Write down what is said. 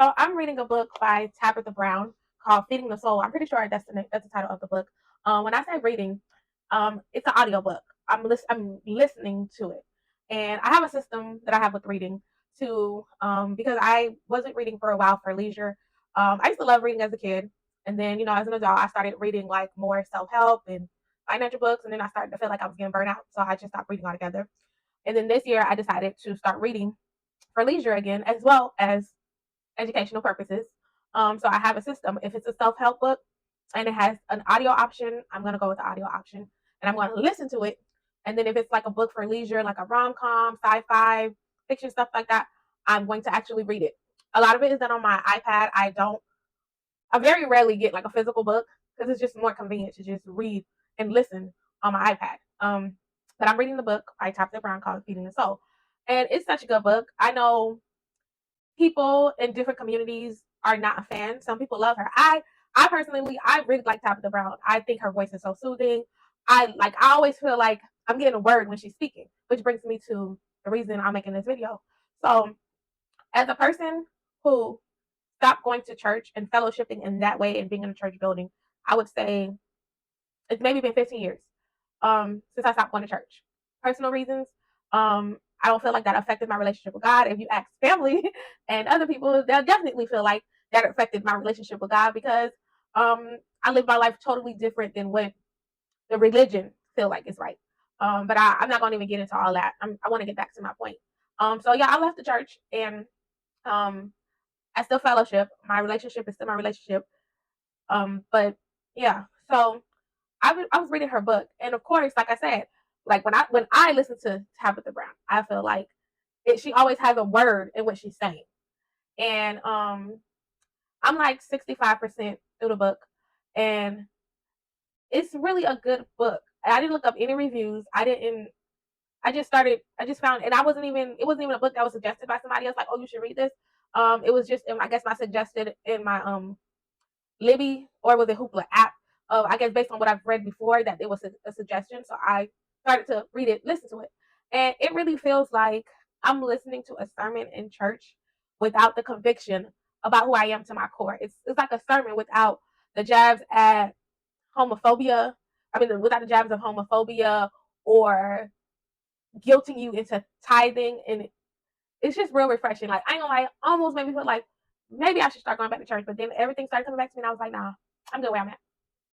So I'm reading a book by Tabitha Brown called Feeding the Soul. I'm pretty sure that's the title of the book. When I say reading, it's an audio book. I'm listening to it, and I have a system that I have with reading to because I wasn't reading for a while for leisure. I used to love reading as a kid, and then as an adult, I started reading like more self help and financial books, and then I started to feel like I was getting burnt out, so I just stopped reading altogether. And then this year, I decided to start reading for leisure again, as well as educational purposes. So I have a system. If it's a self help book and it has an audio option, I'm going to go with the audio option and I'm going to listen to it. And then if it's like a book for leisure, like a rom com, sci fi, fiction, stuff like that, I'm going to actually read it. A lot of it is done on my iPad. I very rarely get like a physical book because it's just more convenient to just read and listen on my iPad. But I'm reading the book by Tabitha Brown called Feeding the Soul. And it's such a good book. I know people in different communities are not a fan. Some people love her. I personally, I really like Tabitha Brown. I think her voice is so soothing. I always feel like I'm getting a word when she's speaking, which brings me to the reason I'm making this video. So, as a person who stopped going to church and fellowshipping in that way and being in a church building, I would say it's maybe been 15 years since I stopped going to church. Personal reasons. I don't feel like that affected my relationship with God. If you ask family and other people, they'll definitely feel like that affected my relationship with God because I live my life totally different than what the religion feel like is right. But I'm not going to even get into all that. I want to get back to my point. So yeah, I left the church and um, I still fellowship. My relationship is still my relationship. But yeah, so I was reading her book, and of course, like I said, like when I listen to Tabitha Brown, I feel like she always has a word in what she's saying, and I'm like 65% through the book, and it's really a good book. I didn't look up any reviews. I didn't. I just started. I just found, and I wasn't even. It wasn't even a book that was suggested by somebody else. Like, oh, you should read this. It was just, I guess, my suggested in my Libby or was it Hoopla app. I guess based on what I've read before that it was a suggestion. So I started to read it, listen to it. And it really feels like I'm listening to a sermon in church without the conviction about who I am to my core. It's like a sermon without the jabs at homophobia. I mean, without the jabs of homophobia or guilting you into tithing. And it's just real refreshing. Like, I ain't gonna lie, almost made me feel like maybe I should start going back to church. But then everything started coming back to me and I was like, nah, I'm good where I'm at.